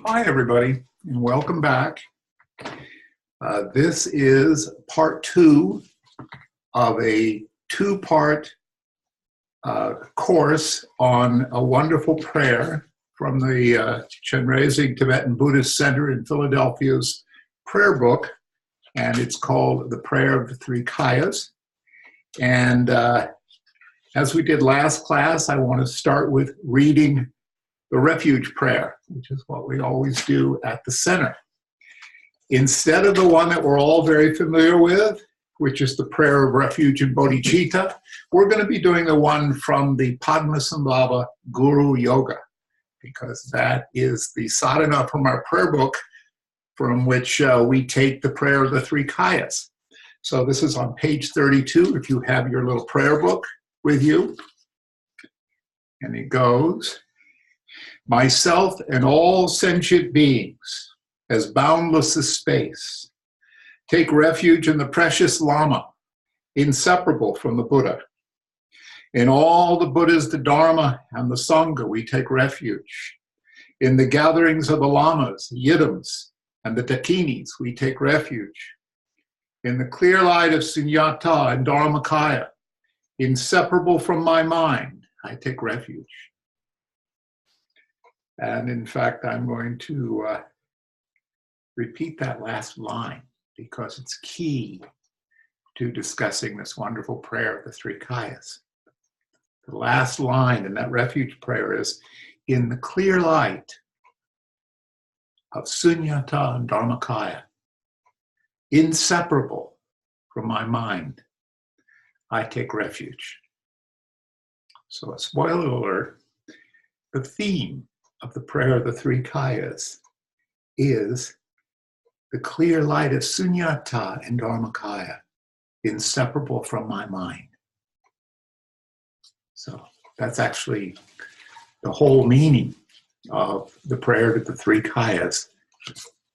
Hi, everybody, and welcome back. This is part two of a two-part course on a wonderful prayer from the Chenrezig Tibetan Buddhist Center in Philadelphia's prayer book, and it's called The Prayer of the Three Kayas. And as we did last class, I want to start with reading the refuge prayer, which is what we always do at the center. Instead of the one that we're all very familiar with, which is the prayer of refuge in bodhicitta, we're going to be doing the one from the Padmasambhava Guru Yoga, because that is the sadhana from our prayer book from which we take the prayer of the three kayas. So this is on page 32 if you have your little prayer book with you. And it goes, myself and all sentient beings, as boundless as space, take refuge in the precious Lama, inseparable from the Buddha. In all the Buddhas, the Dharma, and the Sangha, we take refuge. In the gatherings of the Lamas, the Yidams, and the Dakinis, we take refuge. In the clear light of Sunyata and Dharmakaya, inseparable from my mind, I take refuge. And in fact, I'm going to repeat that last line because it's key to discussing this wonderful prayer of the three kayas. The last line in that refuge prayer is, in the clear light of Sunyata and Dharmakaya, inseparable from my mind, I take refuge. So a spoiler alert, the theme of the prayer of the three kayas is the clear light of Sunyata and Dharmakaya, inseparable from my mind. So that's actually the whole meaning of the prayer to the three kayas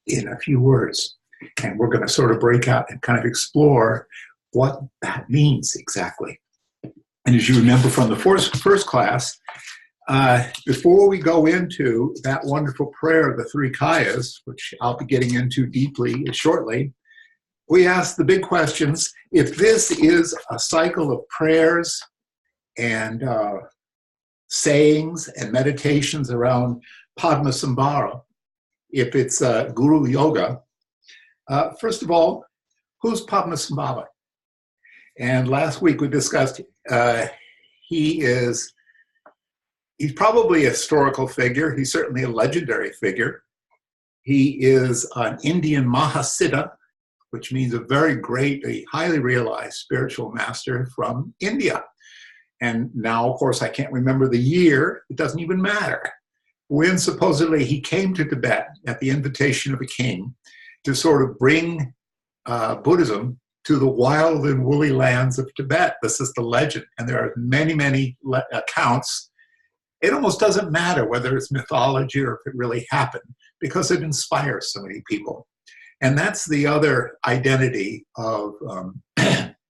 in a few words. And we're going to sort of break out and kind of explore what that means exactly. And as you remember from the first class, before we go into that wonderful prayer of the three kayas, which I'll be getting into deeply shortly, we ask the big questions. If this is a cycle of prayers and sayings and meditations around Padmasambhava, if it's Guru Yoga, first of all, who's Padmasambhava? And last week we discussed he's probably a historical figure. He's certainly a legendary figure. He is an Indian Mahasiddha, which means a very great, a highly realized spiritual master from India. And now, of course, I can't remember the year. It doesn't even matter. When supposedly he came to Tibet at the invitation of a king to sort of bring Buddhism to the wild and woolly lands of Tibet. This is the legend. And there are many, many accounts. It almost doesn't matter whether it's mythology or if it really happened, because it inspires so many people. And that's the other identity of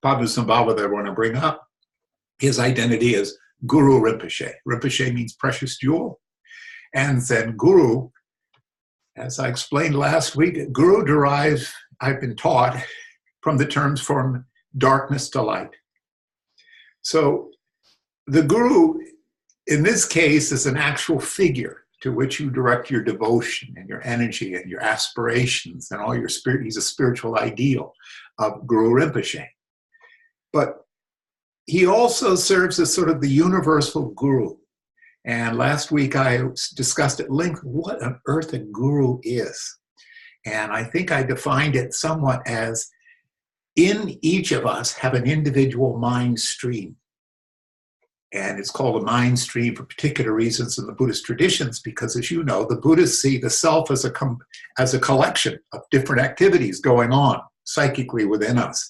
Padmasambhava that I want to bring up. His identity is Guru Rinpoche. Rinpoche means precious jewel. And then Guru, as I explained last week, Guru derives, I've been taught, from the terms from darkness to light. So the Guru, in this case, is an actual figure to which you direct your devotion and your energy and your aspirations and all your spirit. He's a spiritual ideal of Guru Rinpoche. But he also serves as sort of the universal guru. And last week I discussed at length what on earth a guru is. And I think I defined it somewhat as, in each of us have an individual mind stream. And it's called a mind stream for particular reasons in the Buddhist traditions, because as you know, the Buddhists see the self as a collection of different activities going on psychically within us.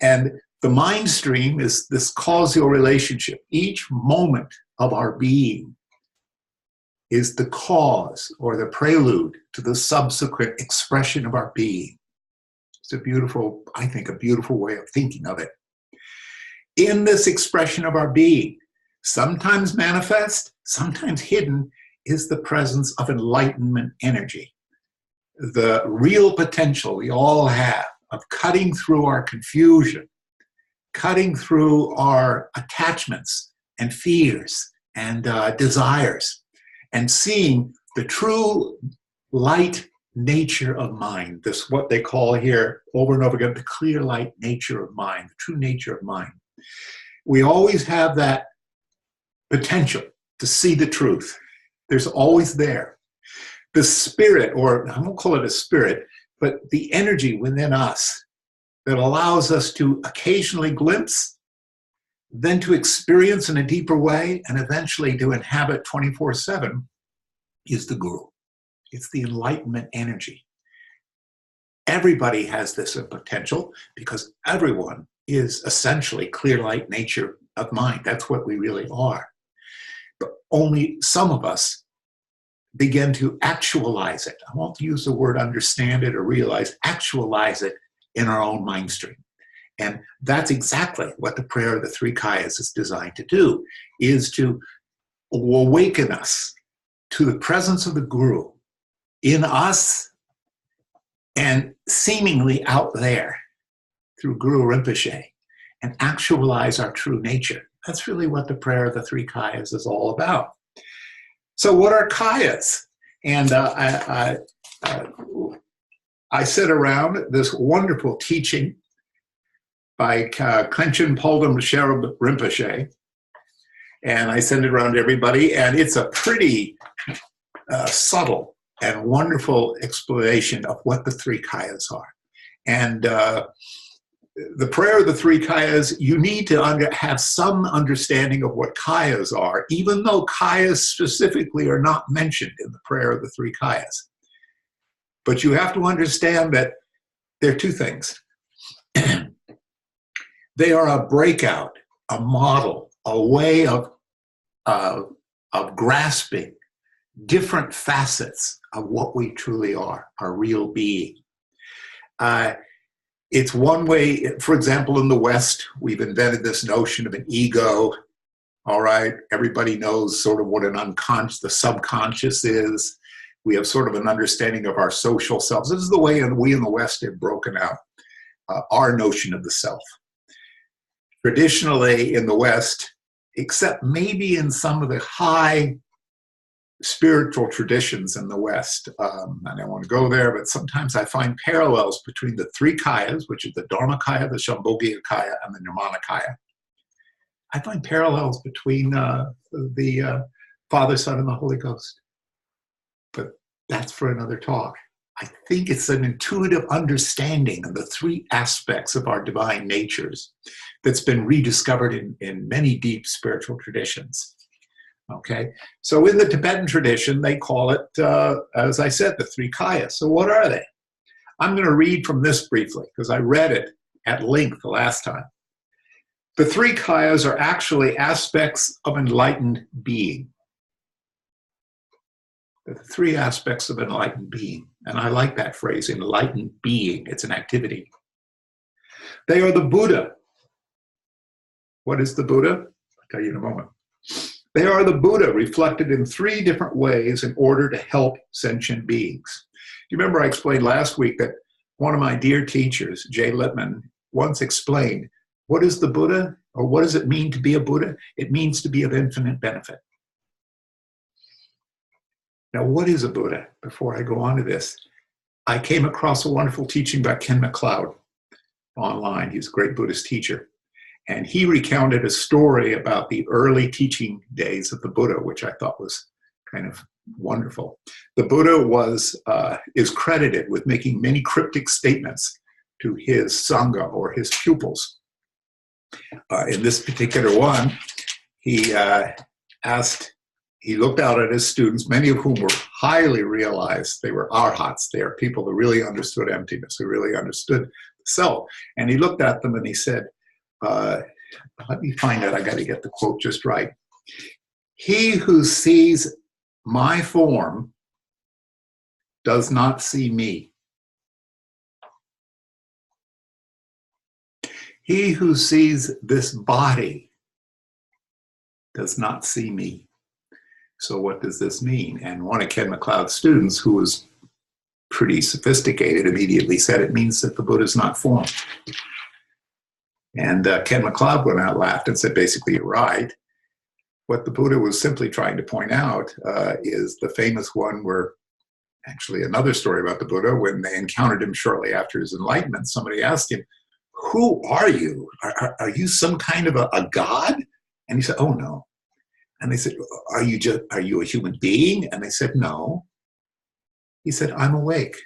And the mind stream is this causal relationship. Each moment of our being is the cause or the prelude to the subsequent expression of our being. It's a beautiful, I think, a beautiful way of thinking of it. In this expression of our being, sometimes manifest, sometimes hidden, is the presence of enlightenment energy. The real potential we all have of cutting through our confusion, cutting through our attachments and fears and desires, and seeing the true light nature of mind, this what they call here over and over again, the clear light nature of mind, the true nature of mind. We always have that potential to see the truth. There's always there. The spirit, or I won't call it a spirit, but the energy within us that allows us to occasionally glimpse, then to experience in a deeper way, and eventually to inhabit 24/7 is the Guru. It's the enlightenment energy. Everybody has this potential because everyone is essentially clear light nature of mind. That's what we really are. But only some of us begin to actualize it. I won't use the word understand it or realize, actualize it in our own mind stream. And that's exactly what the prayer of the three kayas is designed to do, is to awaken us to the presence of the Guru in us and seemingly out there through Guru Rinpoche, and actualize our true nature. That's really what the prayer of the three kayas is all about. So what are kayas? And I sit around this wonderful teaching by Khenchen Poldam Sherab Rinpoche, and I send it around to everybody, and it's a pretty subtle and wonderful explanation of what the three kayas are. And the prayer of the three kayas, you need to have some understanding of what kayas are, even though kayas specifically are not mentioned in the prayer of the three kayas. But you have to understand that there are two things. They are a breakout, a model, a way of grasping different facets of what we truly are, our real being. It's one way, for example, in the West, we've invented this notion of an ego. All right, everybody knows sort of what the subconscious is. We have sort of an understanding of our social selves. This is the way we in the West have broken out our notion of the self. Traditionally in the West, except maybe in some of the high spiritual traditions in the West, I don't want to go there, but sometimes I find parallels between the three kayas, which is the Dharmakaya, the Shambhogiya Kaya, and the Nirmanakaya. I find parallels between the Father, Son, and the Holy Ghost. But that's for another talk. I think it's an intuitive understanding of the three aspects of our divine natures that's been rediscovered in many deep spiritual traditions. Okay, so in the Tibetan tradition, they call it, as I said, the three kayas. So what are they? I'm going to read from this briefly because I read it at length the last time. The three kayas are actually aspects of enlightened being. The three aspects of enlightened being. And I like that phrase, enlightened being. It's an activity. They are the Buddha. What is the Buddha? I'll tell you in a moment. They are the Buddha reflected in three different ways in order to help sentient beings. You remember I explained last week that one of my dear teachers, Jay Littman, once explained, what is the Buddha, or what does it mean to be a Buddha? It means to be of infinite benefit. Now, what is a Buddha? Before I go on to this, I came across a wonderful teaching by Ken MacLeod online. He's a great Buddhist teacher. And he recounted a story about the early teaching days of the Buddha, which I thought was kind of wonderful. The Buddha is credited with making many cryptic statements to his Sangha, or his pupils. In this particular one, he looked out at his students, many of whom were highly realized. They were arhats. They are people who really understood emptiness, who really understood the self. And he looked at them and he said, let me find it. I got to get the quote just right. He who sees my form does not see me. He who sees this body does not see me. So what does this mean? And one of Ken MacLeod's students, who was pretty sophisticated, immediately said it means that the Buddha is not form. And Ken MacLeod went out, laughed, and said, basically, you're right. What the Buddha was simply trying to point out is the famous one where, actually another story about the Buddha, when they encountered him shortly after his enlightenment, somebody asked him, who are you? Are you some kind of a god? And he said, oh, no. And they said, are you a human being? And they said, no. He said, I'm awake.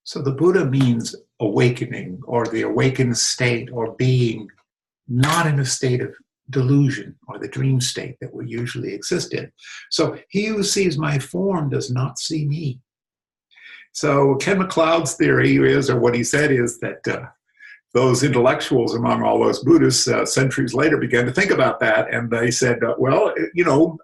So the Buddha means awakening, or the awakened state, or being not in a state of delusion or the dream state that we usually exist in. So he who sees my form does not see me. So Ken MacLeod's theory is, or what he said is that those intellectuals among all those Buddhists centuries later began to think about that, and they said, well,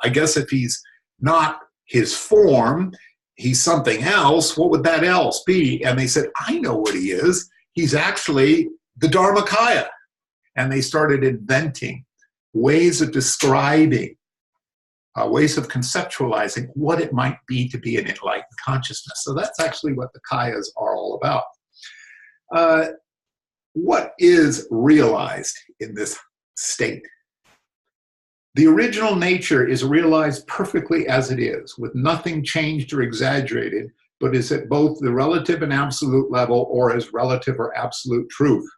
I guess if he's not his form, he's something else, what would that else be? And they said, I know what he is. He's actually the Dharmakaya. And they started inventing ways of describing, ways of conceptualizing what it might be to be an enlightened consciousness. So that's actually what the Kayas are all about. What is realized in this state? The original nature is realized perfectly as it is, with nothing changed or exaggerated, but is at both the relative and absolute level, or as relative or absolute truth.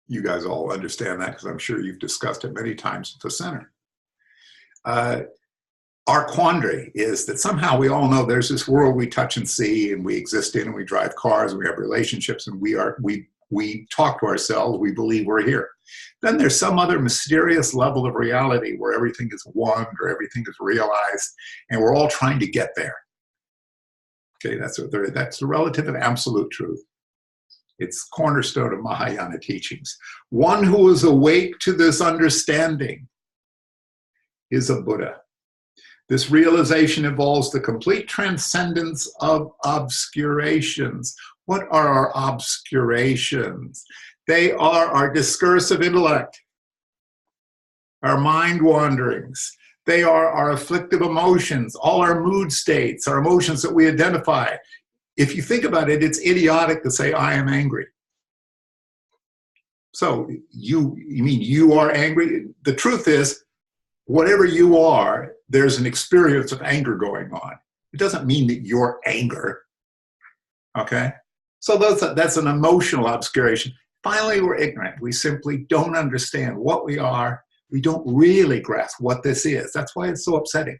You guys all understand that because I'm sure you've discussed it many times at the center. Our quandary is that somehow we all know there's this world we touch and see, and we exist in, and we drive cars, and we have relationships, and we talk to ourselves, we believe we're here. Then there's some other mysterious level of reality where everything is one, or everything is realized, and we're all trying to get there. Okay, that's the relative and absolute truth. It's cornerstone of Mahayana teachings. One who is awake to this understanding is a Buddha. This realization involves the complete transcendence of obscurations. What are our obscurations? They are our discursive intellect, our mind wanderings. They are our afflictive emotions, all our mood states, our emotions that we identify. If you think about it, it's idiotic to say, I am angry. So you mean you are angry? The truth is, whatever you are, there's an experience of anger going on. It doesn't mean that you're anger, okay? So that's an emotional obscuration. Finally, we're ignorant. We simply don't understand what we are. We don't really grasp what this is. That's why it's so upsetting.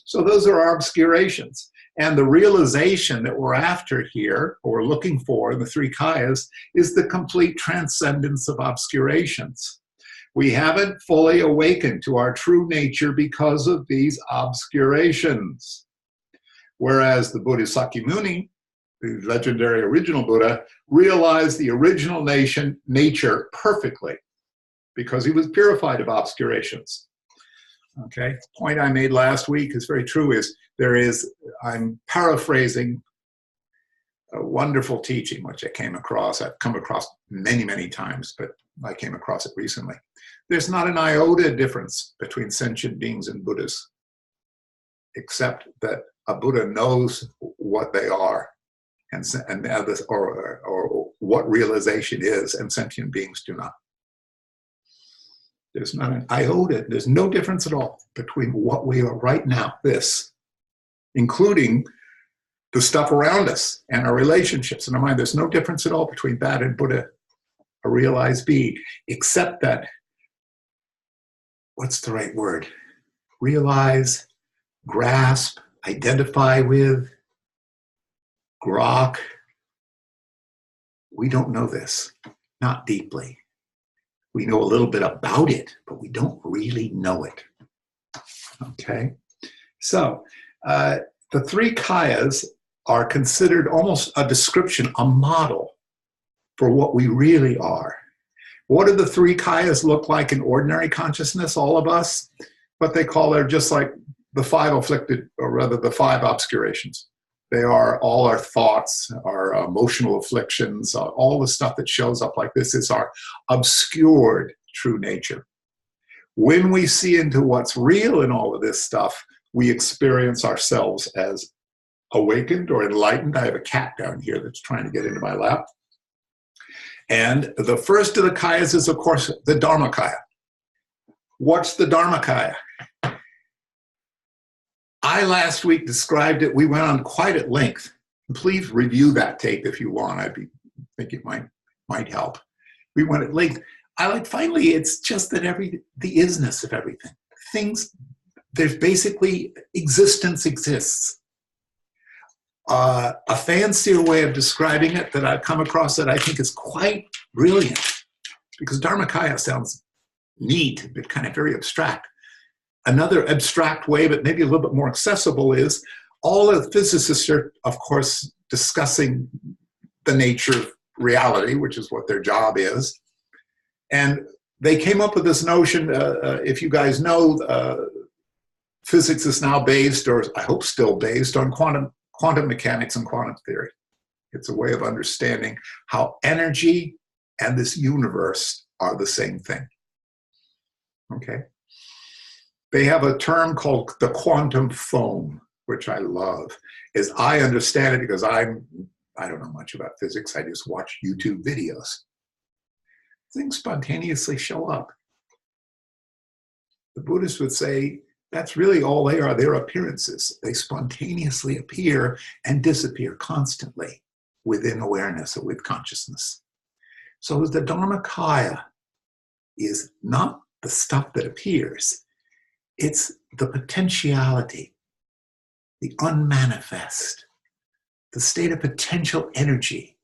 So those are our obscurations. And the realization that we're after here, or we're looking for in the three Kayas, is the complete transcendence of obscurations. We haven't fully awakened to our true nature because of these obscurations. Whereas the Buddha Sakyamuni, the legendary original Buddha, realized the original nature perfectly because he was purified of obscurations. Okay, the point I made last week is very true, I'm paraphrasing a wonderful teaching which I've come across many, many times, but I came across it recently. There's not an iota difference between sentient beings and Buddhas, except that a Buddha knows what they are and or what realization is, and sentient beings do not. There's not an iota, there's no difference at all between what we are right now, this, including the stuff around us and our relationships in our mind. There's no difference at all between that and Buddha, a realized being, except that, what's the right word? Realize, grasp, identify with, grok. We don't know this, not deeply. We know a little bit about it, but we don't really know it. Okay? So, the three Kayas are considered almost a description, a model for what we really are. What do the three Kayas look like in ordinary consciousness, all of us? What they call, they're just like the five afflicted, or rather the five obscurations. They are all our thoughts, our emotional afflictions, all the stuff that shows up like this is our obscured true nature. When we see into what's real in all of this stuff, we experience ourselves as awakened or enlightened. I have a cat down here that's trying to get into my lap. And the first of the kayas is, of course, the Dharmakaya. What's the Dharmakaya? I last week described it. We went on quite at length. Please review that tape if you want. Think it might help. We went at length. Finally, it's just that the isness of everything. There's basically existence exists. A fancier way of describing it that I've come across that I think is quite brilliant, because Dharmakaya sounds neat, but kind of very abstract. Another abstract way, but maybe a little bit more accessible, is all the physicists are, of course, discussing the nature of reality, which is what their job is. And they came up with this notion, if you guys know, physics is now based, or I hope still based, on quantum mechanics and quantum theory. It's a way of understanding how energy and this universe are the same thing. Okay? They have a term called the quantum foam, which I love. As I understand it, because I don't know much about physics, I just watch YouTube videos. Things spontaneously show up. The Buddhists would say that's really all they are. They're appearances. They spontaneously appear and disappear constantly within awareness or with consciousness. So the Dharmakaya is not the stuff that appears. It's the potentiality, the unmanifest, the state of potential energy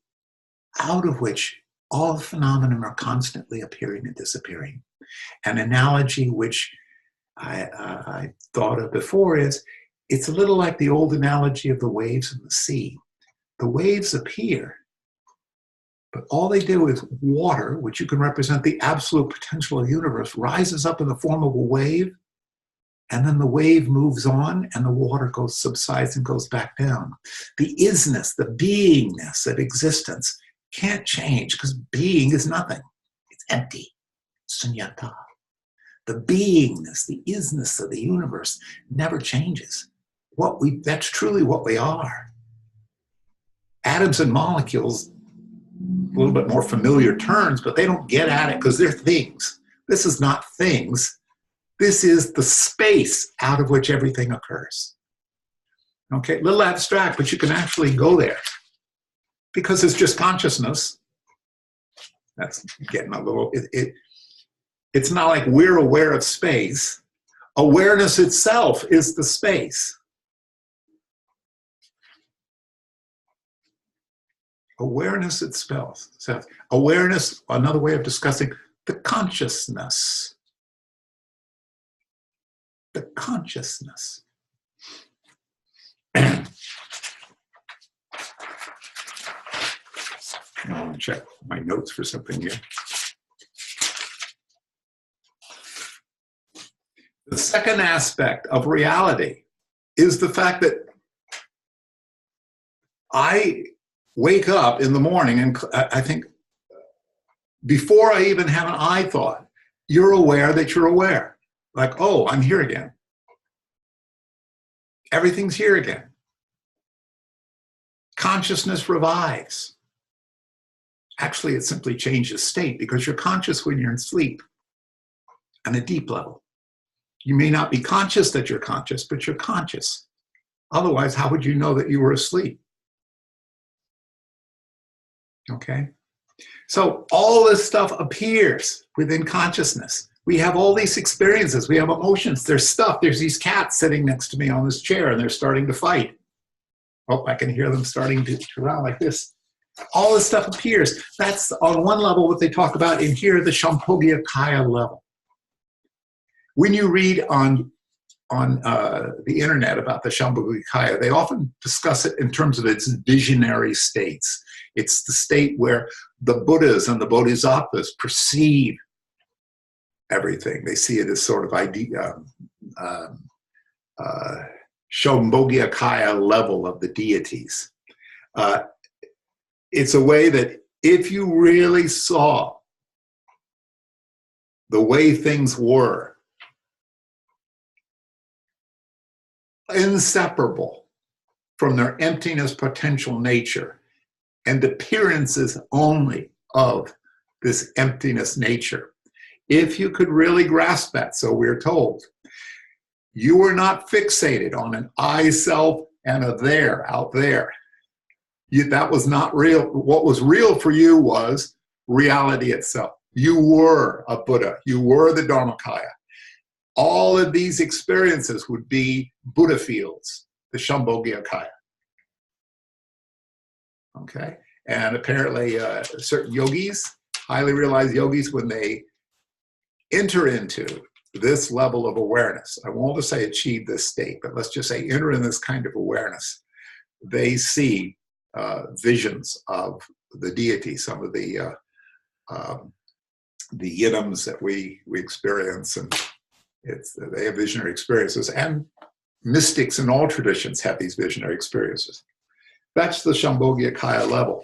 out of which all phenomena are constantly appearing and disappearing. An analogy which I thought of before is, it's a little like the old analogy of the waves in the sea. The waves appear, but all they do is water, which you can represent the absolute potential of the universe, rises up in the form of a wave, and then the wave moves on and the water subsides and goes back down. The isness, the beingness of existence can't change, because being is nothing. It's empty. Sunyata. The beingness, the isness of the universe never changes. That's truly what we are. Atoms and molecules, a little bit more familiar terms, but they don't get at it because they're things. This is not things. This is the space out of which everything occurs. Okay, a little abstract, but you can actually go there. Because it's just consciousness. That's getting a little, it's not like we're aware of space. Awareness itself is the space. Awareness itself. Awareness, another way of discussing the consciousness. The consciousness. I want to check my notes for something here. The second aspect of reality is the fact that I wake up in the morning and I think, before I even have an I thought, you're aware that you're aware. Like, oh, I'm here again. Everything's here again. Consciousness revives. Actually, it simply changes state, because you're conscious when you're in sleep on a deep level. You may not be conscious that you're conscious, but you're conscious. Otherwise, how would you know that you were asleep? Okay? So all this stuff appears within consciousness. We have all these experiences. We have emotions. There's stuff. There's these cats sitting next to me on this chair, and they're starting to fight. Oh, I can hear them starting to around like this. All this stuff appears. That's on one level what they talk about in here, the Sambhogakaya level. When you read on the internet about the Sambhogakaya, they often discuss it in terms of its visionary states. It's the state where the Buddhas and the Bodhisattvas perceive everything. They see it as sort of Shambhogyakaya level of the deities. It's a way that if you really saw the way things were, inseparable from their emptiness potential nature and appearances only of this emptiness nature, if you could really grasp that, so we're told, you were not fixated on an I self and a there out there. That was not real. What was real for you was reality itself. You were a Buddha. You were the Dharmakaya. All of these experiences would be Buddha fields, the Shambhogyakaya. Okay? And apparently certain yogis, highly realized yogis, when they enter into this level of awareness, I won't just say achieve this state, but let's just say enter in this kind of awareness, they see visions of the deity, some of the yidams that we experience, and they have visionary experiences, and mystics in all traditions have these visionary experiences. That's the Shambhogyakaya level.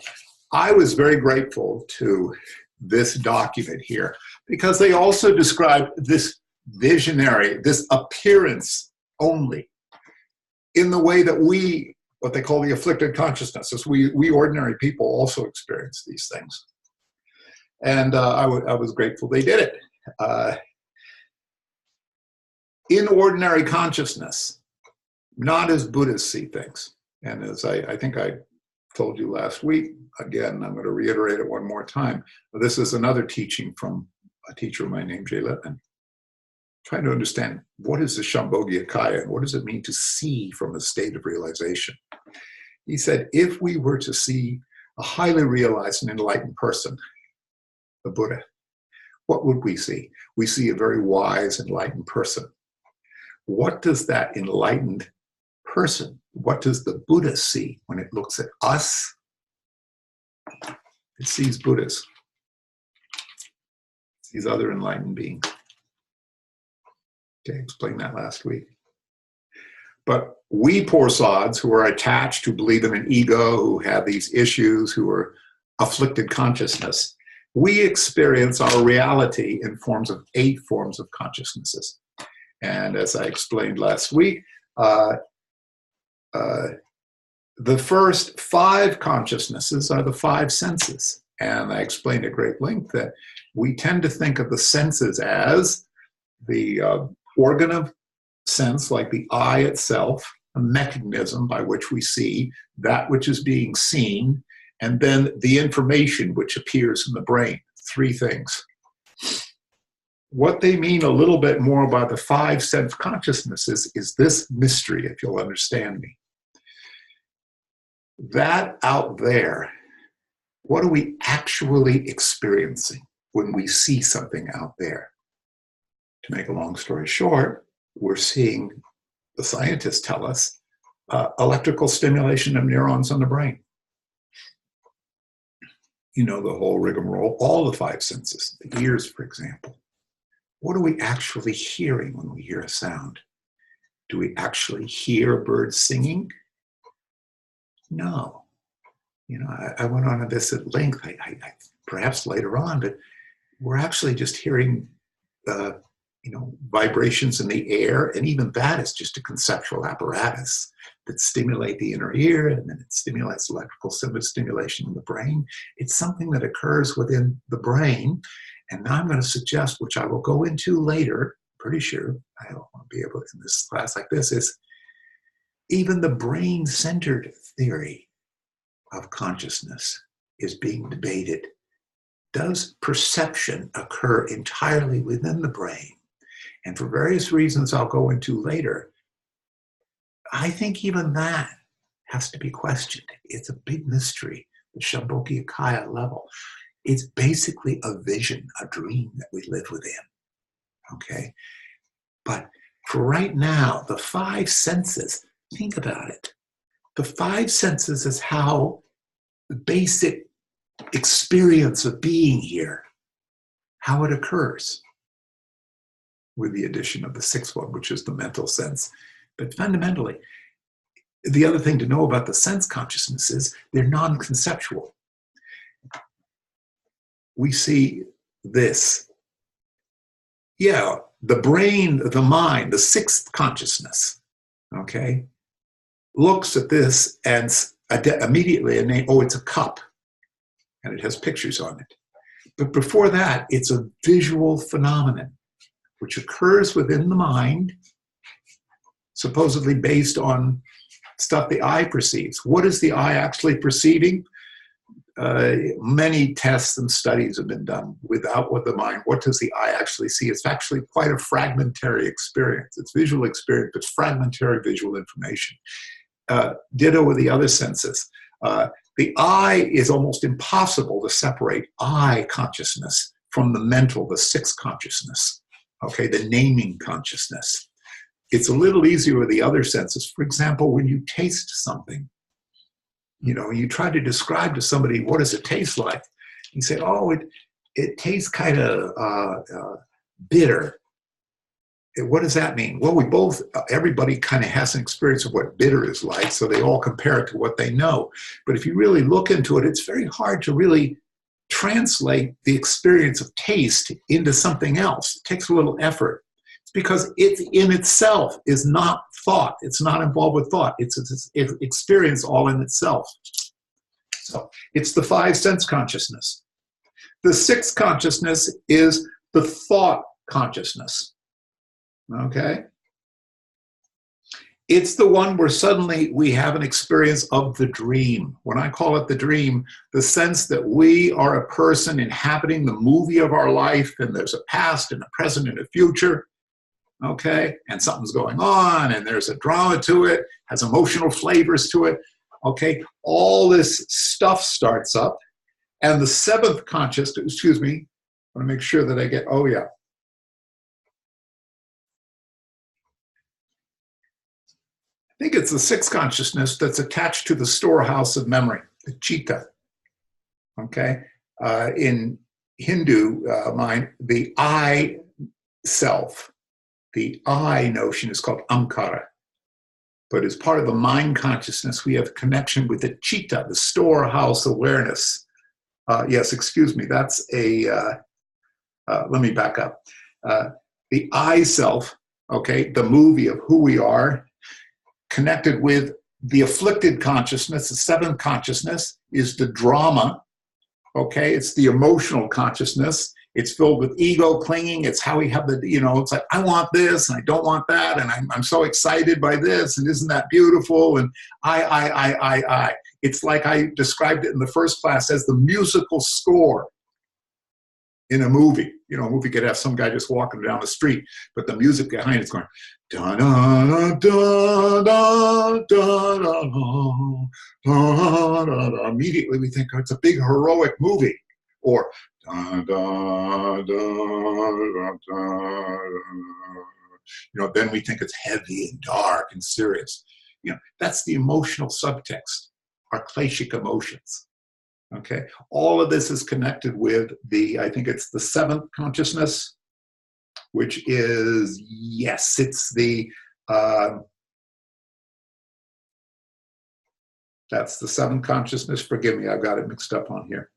I was very grateful to this document here because they also describe this visionary, this appearance only, in the way that we, what they call the afflicted consciousness, we ordinary people also experience these things. And I was grateful they did it. In ordinary consciousness, not as Buddhists see things. And as I think I told you last week, again, I'm going to reiterate it one more time. This is another teaching from a teacher of mine named Jay Lippman. Trying to understand what is the Shambhogyakaya and what does it mean to see from a state of realization. He said, if we were to see a highly realized and enlightened person, the Buddha, what would we see? We see a very wise, enlightened person. What does that enlightened person, what does the Buddha see when it looks at us? It sees Buddhas. It sees other enlightened beings. Okay, I explained that last week. But we poor sods who are attached, who believe in an ego, who have these issues, who are afflicted consciousness, we experience our reality in forms of 8 forms of consciousnesses. And as I explained last week, the first 5 consciousnesses are the 5 senses. And I explained at great length that we tend to think of the senses as the organ of sense, like the eye itself, a mechanism by which we see that which is being seen, and then the information which appears in the brain. 3 things. What they mean a little bit more about the 5 sense consciousnesses is this mystery, if you'll understand me. That out there, what are we actually experiencing when we see something out there? To make a long story short, we're seeing, the scientists tell us, electrical stimulation of neurons in the brain. You know, the whole rigmarole, all the 5 senses, the ears, for example. What are we actually hearing when we hear a sound? Do we actually hear birds singing? No. You know, I went on this at length, perhaps later on, but we're actually just hearing vibrations in the air, and even that is just a conceptual apparatus that stimulate the inner ear, and then it stimulates electrical stimulation in the brain. It's something that occurs within the brain, and now I'm going to suggest, which I will go into later, pretty sure I don't want to be able to, in this class like this, is even the brain-centered theory of consciousness is being debated. Does perception occur entirely within the brain? And for various reasons I'll go into later, I think even that has to be questioned. It's a big mystery, the Shambhogyakaya level. It's basically a vision, a dream that we live within, okay? But for right now, the 5 senses, think about it. The 5 senses is how the basic experience of being here, how it occurs, with the addition of the 6th one, which is the mental sense. But fundamentally, The other thing to know about the sense consciousness is they're non-conceptual. We see this. Yeah, the brain, the mind, the sixth consciousness, okay, looks at this and immediately, oh, it's a cup, and it has pictures on it. But before that, it's a visual phenomenon, which occurs within the mind, supposedly based on stuff the eye perceives. What is the eye actually perceiving? Many tests and studies have been done without what the mind. What does the eye actually see? It's actually quite a fragmentary experience. It's visual experience, but fragmentary visual information. Ditto with the other senses. The eye is almost impossible to separate eye consciousness from the mental, the sixth consciousness, okay, the naming consciousness. It's a little easier with the other senses. For example, when you taste something, you know, you try to describe to somebody, what does it taste like? You say, oh, it tastes kind of bitter. What does that mean? Well, everybody kind of has an experience of what bitter is like, so they all compare it to what they know. But if you really look into it, it's very hard to really translate the experience of taste into something else. It takes a little effort. It's because it in itself is not thought. It's not involved with thought. It's experience all in itself. So it's the five sense consciousness. The sixth consciousness is the thought consciousness. Okay? It's the one where suddenly we have an experience of the dream. When I call it the dream, the sense that we are a person inhabiting the movie of our life, and there's a past and a present and a future, okay? And something's going on, and there's a drama to it, has emotional flavors to it, okay? All this stuff starts up, and the seventh consciousness, excuse me, I want to make sure that I get, oh yeah. I think it's the sixth consciousness that's attached to the storehouse of memory, the chitta. Okay? In Hindu mind, the I self, the I notion is called Ankara. But as part of the mind consciousness, we have connection with the chitta, the storehouse awareness. Yes, excuse me, that's let me back up. The I self, okay, the movie of who we are, connected with the afflicted consciousness, the seventh consciousness, is the drama, okay? It's the emotional consciousness. It's filled with ego clinging. It's how we have the, you know, it's like, I want this, and I don't want that, and I'm so excited by this, and isn't that beautiful, and I. It's like I described it in the first class as the musical score in a movie. You know, a movie could have some guy just walking down the street, but the music behind it's going, da da da da da da da da. Immediately we think, oh, it's a big heroic movie, or da da da da da. You know, then we think it's heavy and dark and serious. You know, that's the emotional subtext, our kleshic emotions. Okay, all of this is connected with I think it's the seventh consciousness, which is, yes, it's that's the seventh consciousness. Forgive me, I've got it mixed up on here.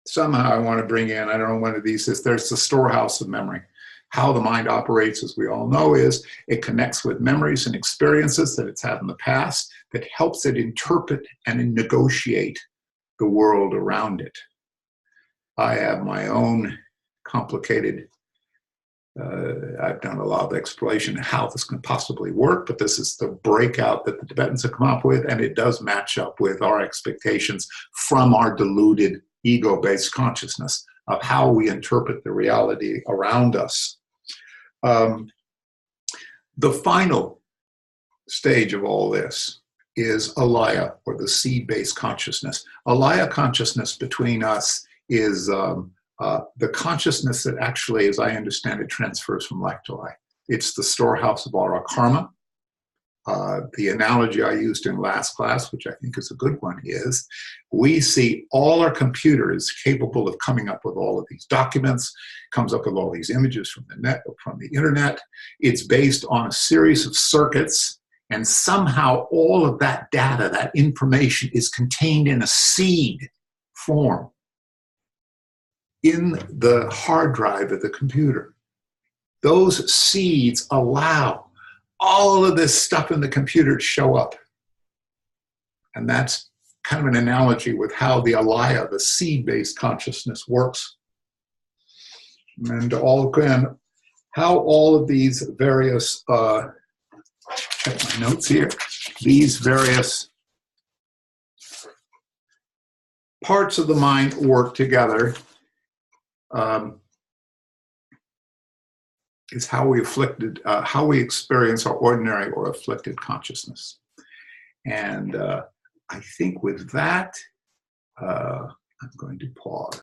Somehow I want to bring in, I don't know one of these is, there's the storehouse of memory. How the mind operates, as we all know, is it connects with memories and experiences that it's had in the past that helps it interpret and negotiate the world around it. I have my own complicated, I've done a lot of exploration of how this can possibly work, but this is the breakout that the Tibetans have come up with, and it does match up with our expectations from our deluded ego-based consciousness of how we interpret the reality around us. The final stage of all this is alaya, or the seed-based consciousness. Alaya consciousness between us is the consciousness that actually, as I understand it, transfers from life to life. It's the storehouse of all our karma. The analogy I used in last class, which I think is a good one, is we see all our computers capable of coming up with all of these documents, comes up with all these images from the net, from the internet. It's based on a series of circuits And somehow all of that data, that information is contained in a seed form in the hard drive of the computer. Those seeds allow all of this stuff in the computer to show up. And that's kind of an analogy with how the alaya, the seed-based consciousness, works. And again, how all of these various, check my notes here, these various parts of the mind work together is how we experience our ordinary or afflicted consciousness. And I think with that, I'm going to pause.